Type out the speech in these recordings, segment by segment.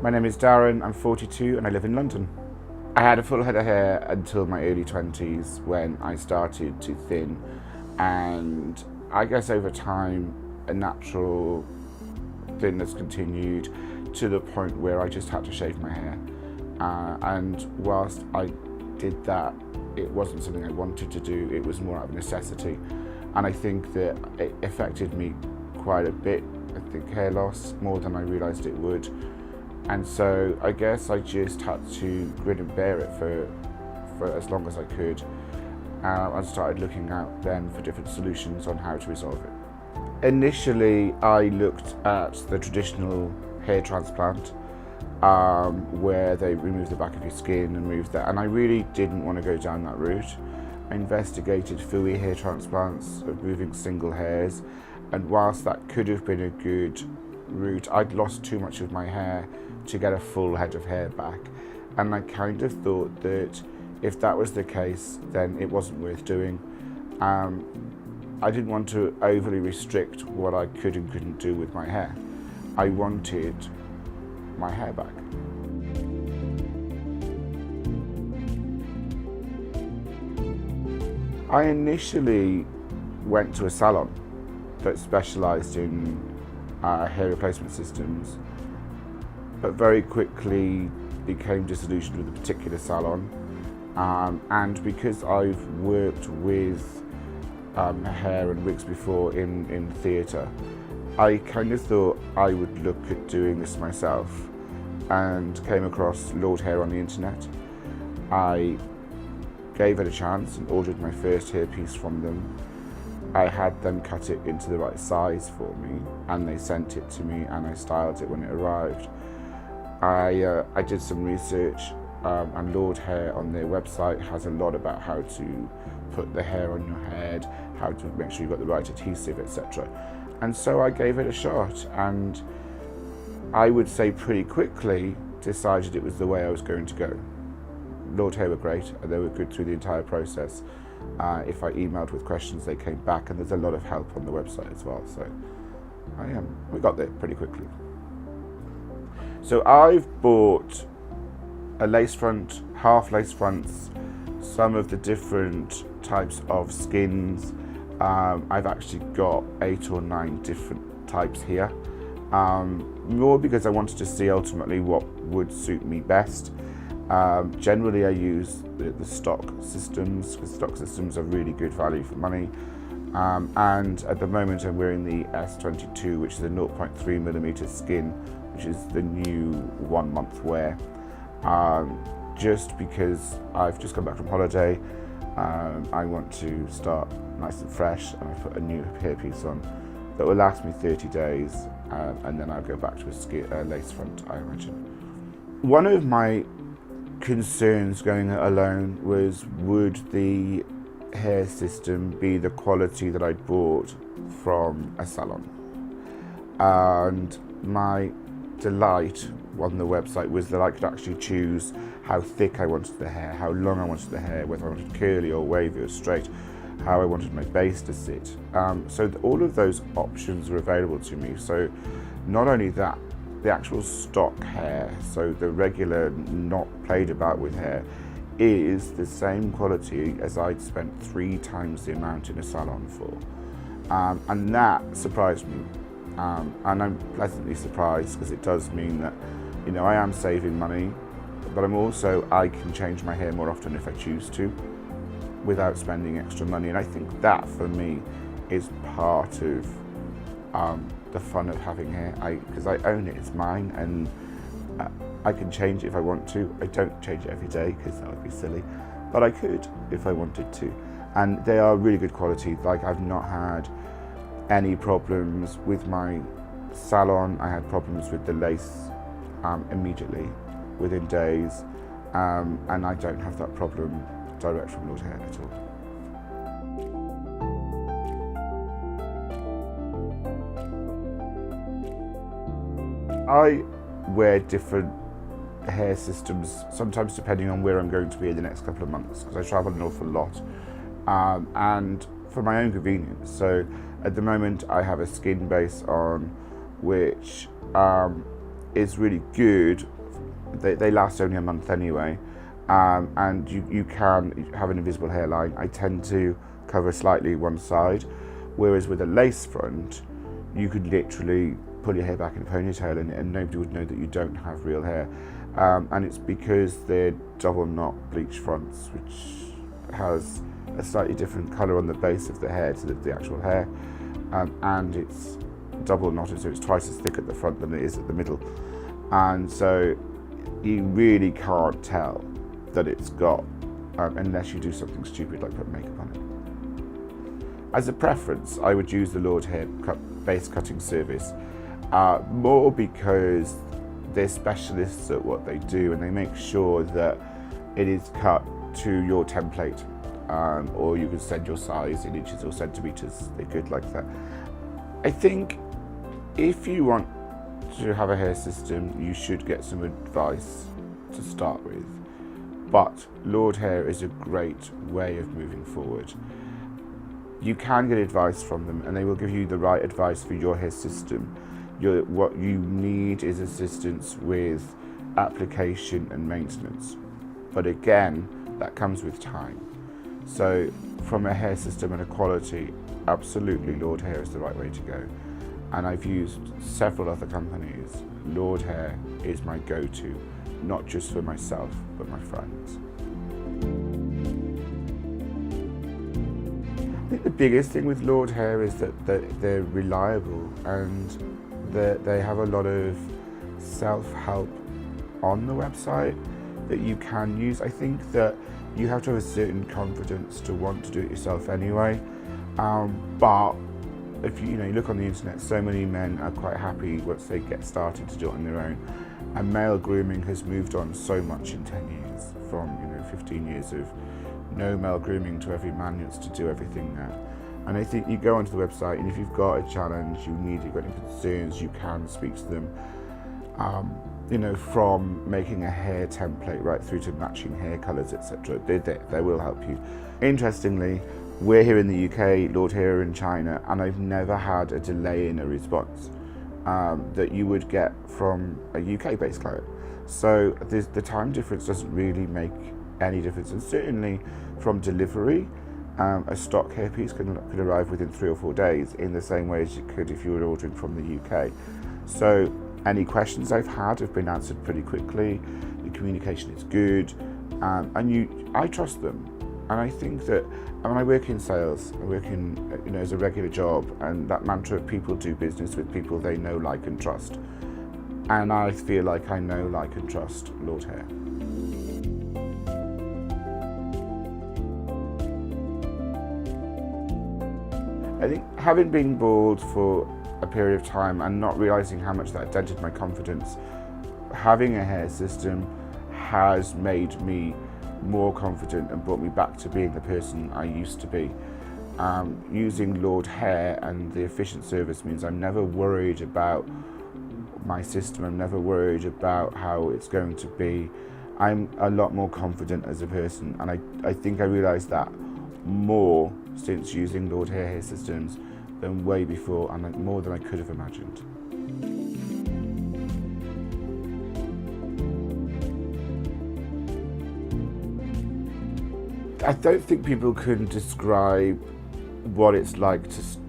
My name is Darren, I'm 42 and I live in London. I had a full head of hair until my early 20s when I started to thin, and I guess over time a natural thinness continued to the point where I just had to shave my hair. And whilst I did that, it wasn't something I wanted to do, it was more out of necessity. And I think that it affected me quite a bit. I think hair loss more than I realised it would. And so I guess I just had to grin and bear it for as long as I could. And started looking out then for different solutions on how to resolve it. Initially, I looked at the traditional hair transplant, where they remove the back of your skin and remove that, and I really didn't want to go down that route. I investigated FUI hair transplants, removing single hairs, and whilst that could have been a good route, I'd lost too much of my hair to get a full head of hair back, and I kind of thought that if that was the case, then it wasn't worth doing. I didn't want to overly restrict what I could and couldn't do with my hair. I wanted my hair back. I initially went to a salon that specialised in hair replacement systems, but very quickly became disillusioned with a particular salon. And because I've worked with hair and wigs before in theatre, I kind of thought I would look at doing this myself, and came across Lordhair on the internet. I gave it a chance and ordered my first hairpiece from them. I had them cut it into the right size for me, and they sent it to me, and I styled it when it arrived. I did some research, and Lordhair on their website has a lot about how to put the hair on your head, how to make sure you've got the right adhesive, etc. And so I gave it a shot, and I would say pretty quickly decided it was the way I was going to go. Lordhair were great, and they were good through the entire process. If I emailed with questions, they came back, and there's a lot of help on the website as well. So we got there pretty quickly. So I've bought a lace front, half lace fronts, some of the different types of skins. I've actually got 8 or 9 different types here, more because I wanted to see ultimately what would suit me best. Generally I use the stock systems, because stock systems are really good value for money. And at the moment I'm wearing the S22, which is a 0.3mm skin, which is the new 1 month wear. Just because I've just come back from holiday, I want to start nice and fresh, and I put a new hairpiece on that will last me 30 days, and then I'll go back to a lace front, I imagine. One of my concerns going it alone was, would the hair system be the quality that I'd bought from a salon? And my delight on the website was that I could actually choose how thick I wanted the hair, how long I wanted the hair, whether I wanted curly or wavy or straight, how I wanted my base to sit. So all of those options were available to me. So not only that, the actual stock hair, so the regular not played about with hair, is the same quality as I'd spent 3 times the amount in a salon for. And that surprised me. And I'm pleasantly surprised, because it does mean that, you know, I am saving money, but I can change my hair more often if I choose to, without spending extra money. And I think that for me is part of the fun of having hair, because I own it, it's mine, and I can change it if I want to. I don't change it every day because that would be silly, but I could if I wanted to. And they are really good quality. Like, I've not had any problems with my salon. I had problems with the lace immediately, within days, and I don't have that problem direct from Lordhair at all. I wear different hair systems, sometimes depending on where I'm going to be in the next couple of months, because I travel an awful lot, and for my own convenience. So at the moment I have a skin base on, which is really good they last only a month anyway, and you can have an invisible hairline. I tend to cover slightly one side, whereas with a lace front, you could literally pull your hair back in a ponytail and nobody would know that you don't have real hair. And it's because they're double knot bleach fronts, which has a slightly different colour on the base of the hair to the actual hair, and it's double knotted, so it's twice as thick at the front than it is at the middle, and so you really can't tell that it's got, unless you do something stupid like put makeup on it. As a preference, I would use the Lordhair base cutting service, more because they're specialists at what they do and they make sure that it is cut to your template, or you can send your size in inches or centimetres. They're good like that. I think if you want to have a hair system, you should get some advice to start with, but Lordhair is a great way of moving forward. You can get advice from them and they will give you the right advice for your hair system. What you need is assistance with application and maintenance, but again, that comes with time. So from a hair system and a quality, absolutely Lordhair is the right way to go. And I've used several other companies. Lordhair is my go-to, not just for myself, but my friends. I think the biggest thing with Lordhair is that they're reliable and that they have a lot of self-help on the website that you can use. I think that you have to have a certain confidence to want to do it yourself anyway, but if you look on the internet, so many men are quite happy once they get started to do it on their own, and male grooming has moved on so much in 10 years, from 15 years of no male grooming to every man wants to do everything now. And I think you go onto the website, and if you've got a challenge, you've got any concerns, you can speak to them. From making a hair template right through to matching hair colours, etc. They will help you. Interestingly, we're here in the UK, Lordhair in China, and I've never had a delay in a response that you would get from a UK-based client. So the time difference doesn't really make any difference, and certainly from delivery, a stock hairpiece could arrive within 3 or 4 days in the same way as you could if you were ordering from the UK. So any questions I've had have been answered pretty quickly. The communication is good, and I trust them. And I think that when I work in sales, I work in as a regular job, and that mantra of people do business with people they know, like, and trust. And I feel like I know, like, and trust Lordhair. I think having been bald for a period of time and not realising how much that dented my confidence, having a hair system has made me more confident and brought me back to being the person I used to be. Using Lordhair and the efficient service means I'm never worried about my system, I'm never worried about how it's going to be. I'm a lot more confident as a person, and I think I realised that more since using Lordhair hair systems than way before, and more than I could have imagined. I don't think people can describe what it's like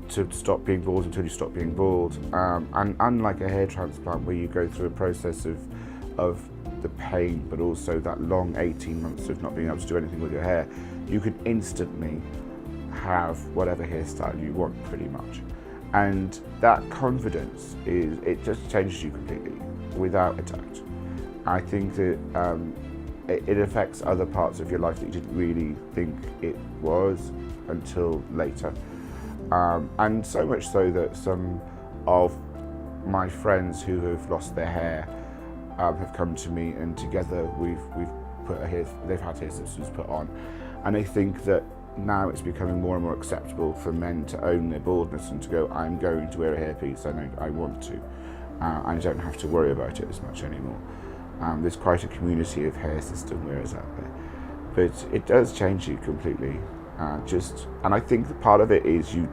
to stop being bald until you stop being bald. And unlike a hair transplant where you go through a process of the pain, but also that long 18 months of not being able to do anything with your hair, you could instantly have whatever hairstyle you want, pretty much. And that confidence it just changes you completely, without a doubt. I think that it affects other parts of your life that you didn't really think it was until later. And so much so that some of my friends who have lost their hair have come to me, and together we've they've had hair systems put on. And I think that now it's becoming more and more acceptable for men to own their baldness and to go, I'm going to wear a hairpiece, I want to. I don't have to worry about it as much anymore. There's quite a community of hair system wearers out there, but it does change you completely. And I think that part of it is you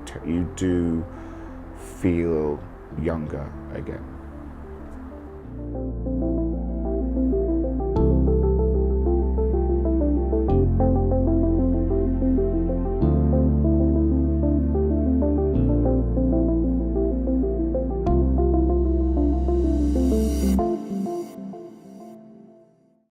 do feel younger again.